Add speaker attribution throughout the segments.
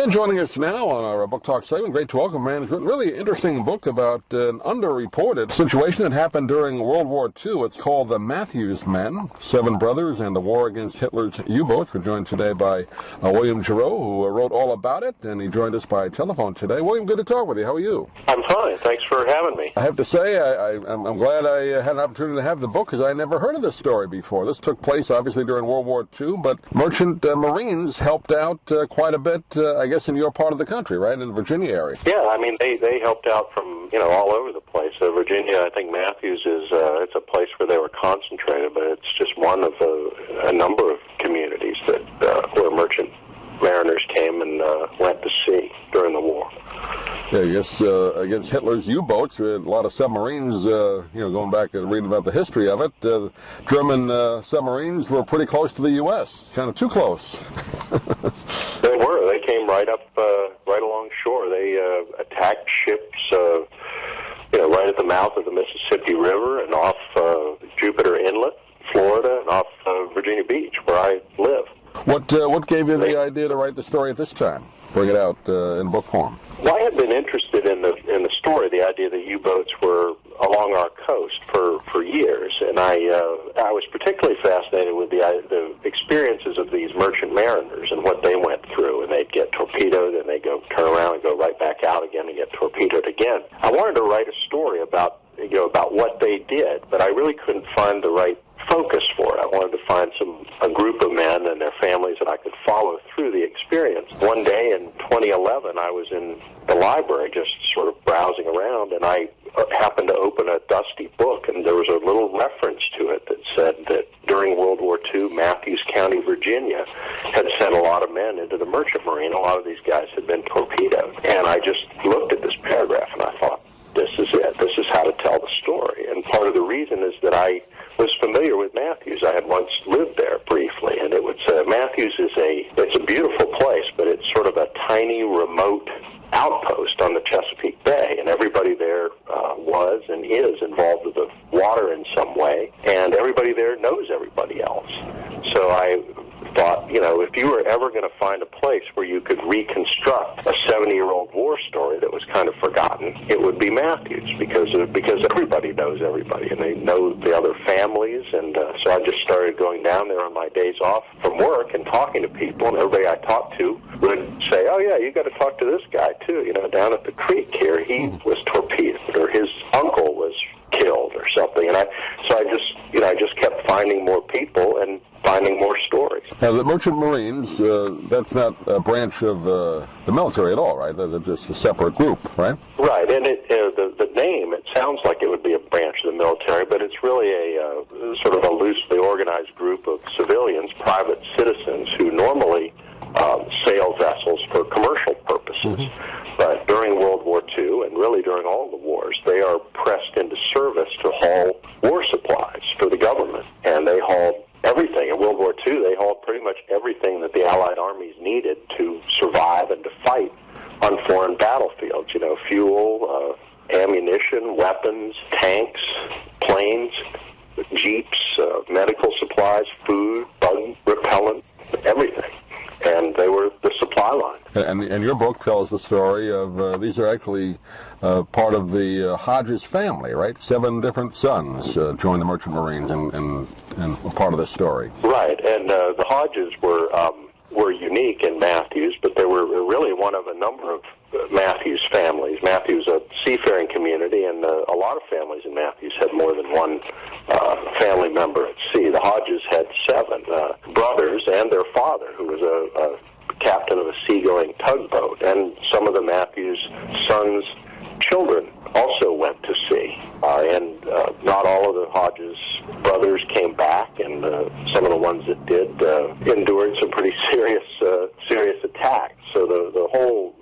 Speaker 1: And joining us now on our Book Talk segment, great to welcome, man, who's written a really interesting book about an underreported situation that happened during World War II. It's called The Mathews Men, 7 Brothers and the War Against Hitler's U-Boats. We're joined today by William Geroux, who wrote all about it, and he joined us by telephone today. William, good to talk with you. How are you?
Speaker 2: I'm fine. Thanks for having me.
Speaker 1: I have to say, I'm glad I had an opportunity to have the book, because I never heard of this story before. This took place, obviously, during World War II, but merchant Marines helped out quite a bit, I guess, in your part of the country, right, in the Virginia area.
Speaker 2: Yeah, I mean, they helped out from, all over the place. Virginia, I think Mathews is, it's a place where they were concentrated, but it's just one of a number of communities that where merchant mariners came and went to sea during the war.
Speaker 1: Yeah, I guess against Hitler's U-boats, a lot of submarines, going back and reading about the history of it, German submarines were pretty close to the U.S., kind of too close.
Speaker 2: They were. They came right up, right along shore. They attacked ships, right at the mouth of the Mississippi River and off Jupiter Inlet, Florida, and off Virginia Beach, where I live.
Speaker 1: What gave you the idea to write the story at this time? Bring it out in book form.
Speaker 2: Well, I had been interested in the story, the idea that U-boats were along our coast for years, and I was particularly fascinated with the experiences of these merchant mariners and what they went through. And they'd get torpedoed, and they'd turn around and go right back out again and get torpedoed again. I wanted to write a story about what they did, but I really couldn't find the right focus for it. I wanted to find a group of men and their families that I could follow through the experience. One day in 2011, I was in the library just sort of browsing around, and I happened to open a dusty book, and there was a little reference to it that said that during World War II, Mathews County, Virginia, had sent a lot of men into the merchant marine. A lot of these guys had been torpedoed. And I just looked at this paragraph, and I thought, this is it. This is how to tell the story. And part of the reason is that I was familiar with Mathews. I had once lived there briefly, and Mathews it's a beautiful place, but it's sort of a tiny, remote outpost on the Chesapeake Bay, and everybody there was and is involved with the water in some way, and everybody there knows everybody else. So I thought, if you were ever going to find a place where you could reconstruct a 70-year-old war story that was kind of forgotten, it would be Mathews, because everybody knows everybody, and they know the other families, and so I just started going down there on my days off from work and talking to people, and everybody I talked to would say, oh yeah, you got to talk to this guy too, down at the creek here, he was torpedoed, or his uncle was killed or something, and I just kept finding more people and finding more stories.
Speaker 1: Now, the Merchant Marines, that's not a branch of the military at all, right? They're just a separate group, right?
Speaker 2: Right, and the name, it sounds like it would be a branch of the military, but it's really a sort of a loosely organized group of civilians, private citizens, who normally sail vessels for commercial purposes. Mm-hmm. But during World War II, and really during all the wars, they are pressed into service to haul war supplies for the government, and they hauled everything. In World War II, they hauled pretty much everything that the Allied armies needed to survive and to fight on foreign battlefields. Fuel, ammunition, weapons, tanks, planes, jeeps, medical supplies, food, bug repellent, everything. And they were the supply line.
Speaker 1: And your book tells the story of, these are actually part of the Hodges family, right? 7 different sons joined the Merchant Marines and were part of this story.
Speaker 2: Right, and the Hodges were unique in Mathews, but they were really one of a number of Mathews families. Mathews, a seafaring community, and a lot of families in Mathews had more than one family member at sea. The Hodges had 7 brothers and their father, who was a captain of a seagoing tugboat, and some of the Mathews sons' children also went to sea. And not all of the Hodges brothers came back, and some of the ones that did endured some pretty serious attacks. So the whole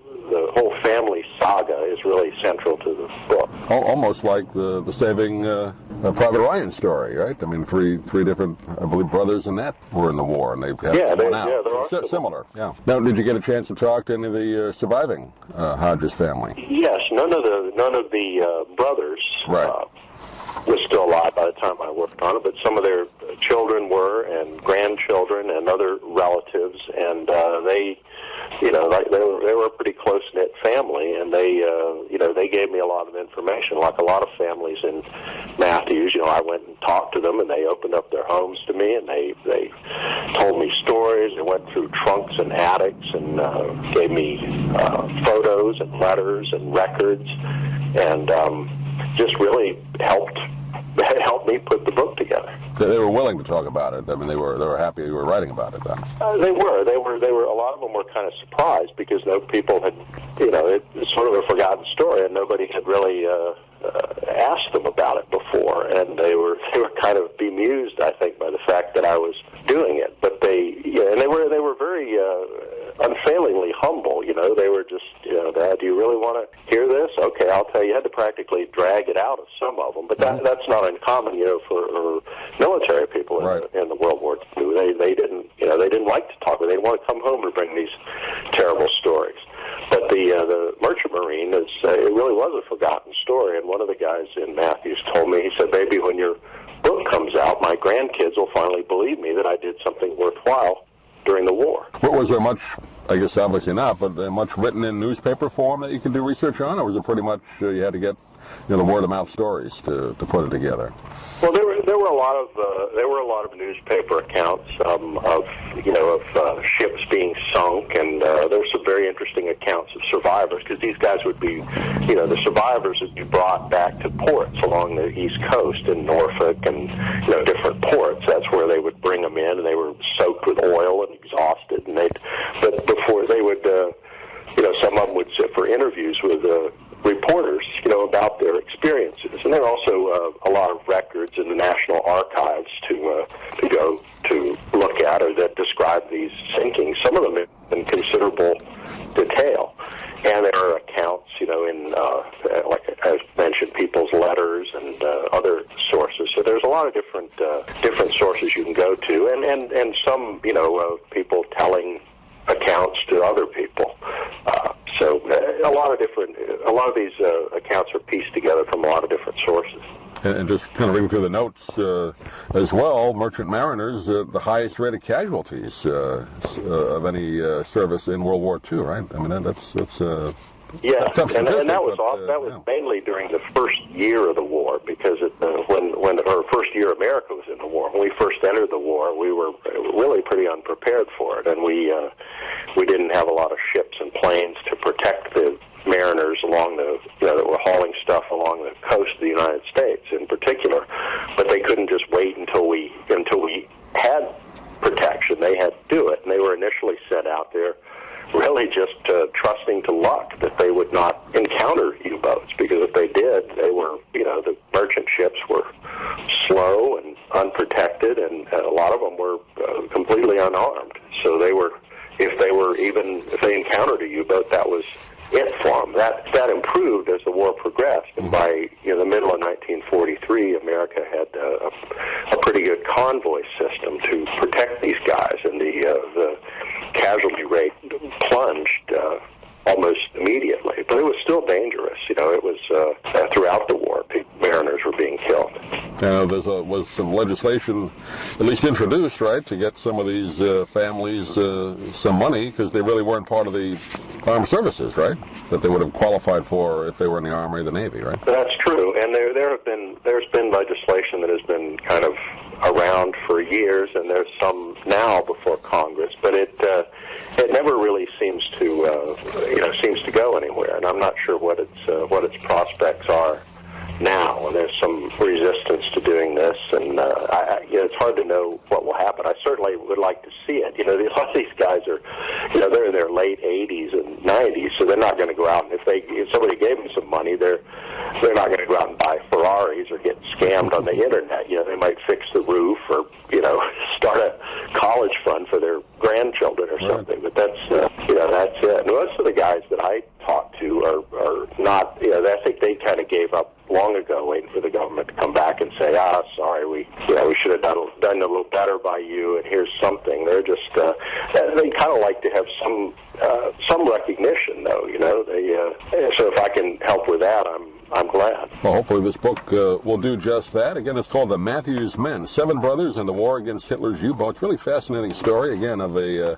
Speaker 2: family saga is really central to the book.
Speaker 1: Almost like the Saving Private Ryan story, right? I mean, three different, I believe, brothers in that were in the war, and they've had one out.
Speaker 2: Yeah,
Speaker 1: similar. Yeah. Now, did you get a chance to talk to any of the surviving Hodges family?
Speaker 2: Yes, none of the brothers.
Speaker 1: Right.
Speaker 2: was still alive by the time I worked on it, but some of their children were, and grandchildren, and other relatives, and they, you know, like they were a pretty close knit family, and they, you know, they gave me a lot of information, like a lot of families in Mathews. You know, I went and talked to them, and they opened up their homes to me, and they told me stories. They went through trunks and attics, and gave me photos and letters and records, and just really helped me put the book together.
Speaker 1: They were willing to talk about it. I mean, they were happy you were writing about it then.
Speaker 2: They were. A lot of them were kind of surprised because no people had, you know, it's sort of a forgotten story, and nobody had really asked them about it before, and they were kind of bemused, I think, by the fact that I was doing it. But they were very unfailingly humble. You know, they were just, you know, Dad, do you really want to hear this? Okay, I'll tell you. You had to practically drag it out of some of them, but that's not uncommon, you know, for military people in the World War II. They didn't, you know, they didn't like to talk. They didn't want to come home and bring these terrible stories. But the Merchant Marine it really was a forgotten story. And one of the guys in Mathews told me, he said, "Baby, when your book comes out, my grandkids will finally believe me that I did something worthwhile during the war."
Speaker 1: Was there much, I guess obviously not, but much written in newspaper form that you could do research on, or was it pretty much you had to get, you know, the word-of-mouth stories to put it together?
Speaker 2: Well, there were a lot of newspaper accounts of ships being sunk, and there were some very interesting accounts of survivors, because these guys would be, you know, the survivors would be brought back to ports along the East Coast in Norfolk and, you know, different ports. That's where they would bring them in, and they were soaked with oil and exhausted, and but before they would, you know, some of them would sit for interviews with reporters, you know, about their experiences. And there are also a lot of records in the National Archives to go to look at, or that describe these sinkings, some of them in considerable detail. And there are accounts, you know, in, like I mentioned, people's letters and other sources. So there's a lot of different sources you can go to, and some, you know, people telling accounts to other people. So a lot of these accounts are pieced together from a lot of different sources.
Speaker 1: And just kind of reading through the notes as well, merchant mariners, the highest rated casualties of any service in World War II, right? I mean, that's
Speaker 2: yeah,
Speaker 1: tough statistic,
Speaker 2: and that was mainly during the first year of the war, because when our first year America was in the war. When we first entered the war, we were really pretty unprepared for it, and we didn't have a lot of ships and planes to protect the mariners along the, you know, that were hauling stuff along the coast of the United States in particular. But they couldn't just wait until we had protection. They had to do it, and they were initially sent out there really just trusting to luck that they would not encounter U-boats, because if they did, they were, you know, the merchant ships were slow and unprotected, and a lot of them were completely unarmed. So they were, if they encountered a U-boat, that was it for them. That improved as the war progressed, and by, you know, the middle of 1943, America had a pretty good convoy system to protect these guys, and the casualty rate plunged almost immediately. But it was still dangerous. You know, it was throughout the war, mariners were being killed.
Speaker 1: There was some legislation, at least introduced, right, to get some of these families some money, because they really weren't part of the armed services, right, that they would have qualified for if they were in the Army or the Navy, right?
Speaker 2: That's true, and there's been legislation that has been kind of around for years, and there's some now before Congress, but it never really seems to go anywhere, and I'm not sure what its prospects are now. And there's some resistance to doing this, and you know, it's hard to know what will happen. I certainly would like to see it. You know, a lot of these guys are, you know, they're in their late 80s and 90s, so they're not going to go out, and if somebody gave them some money, they're not going to go out and buy Ferraris or get scammed on the internet. You know, they might fix the roof, or, you know, start a college fund for their grandchildren or something. But that's you know, that's it. And most of the guys that I talk to are not, you know, I think they kind of gave up long ago, waiting for the government to come back and say, sorry, we should have done a little better by you, and here's something. They're just they kind of like to have some recognition, though. You know, so if I can help with that, I'm glad.
Speaker 1: Well, hopefully this book will do just that. Again, it's called The Mathews Men, 7 Brothers and the War Against Hitler's U-Boats. Really fascinating story, again, of a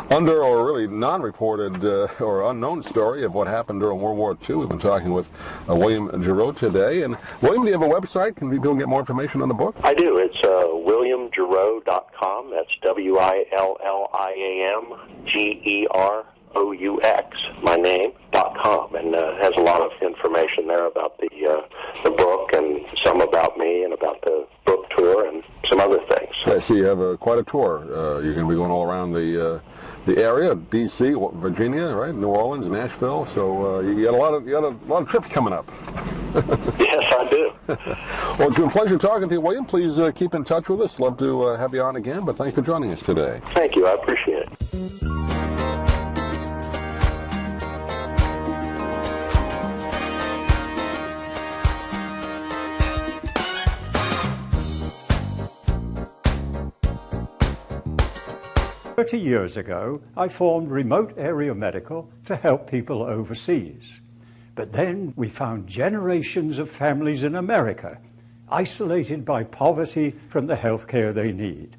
Speaker 1: under or really non-reported or unknown story of what happened during World War II. We've been talking with William Geroux today. And William, do you have a website? Can people get more information on the book?
Speaker 2: I do. It's WilliamGeroux.com. That's WilliamGeroux, my name.com, and has a lot of information there about the book and some about me and about the book tour and some other things.
Speaker 1: I see you have quite a tour. You're going to be going all around the area, D.C., Virginia, right, New Orleans, Nashville. So you got a lot of trips coming up.
Speaker 2: Yes, I do.
Speaker 1: Well, it's been a pleasure talking to you, William. Please keep in touch with us. Love to have you on again, but thanks for joining us today.
Speaker 2: Thank you. I appreciate it.
Speaker 3: 30 years ago, I formed Remote Area Medical to help people overseas. But then we found generations of families in America isolated by poverty from the health care they need.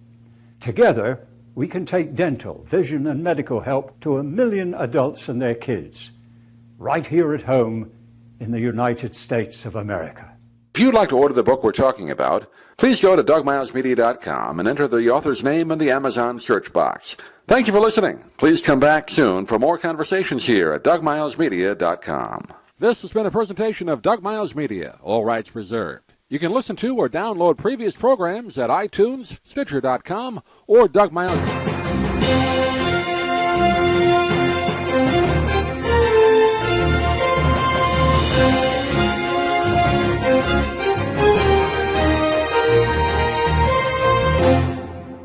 Speaker 3: Together, we can take dental, vision, and medical help to 1 million adults and their kids, right here at home in the United States of America.
Speaker 4: If you'd like to order the book we're talking about, please go to DougMilesMedia.com and enter the author's name in the Amazon search box. Thank you for listening. Please come back soon for more conversations here at DougMilesMedia.com. This has been a presentation of Doug Miles Media, all rights reserved. You can listen to or download previous programs at iTunes, Stitcher.com, or Doug Miles.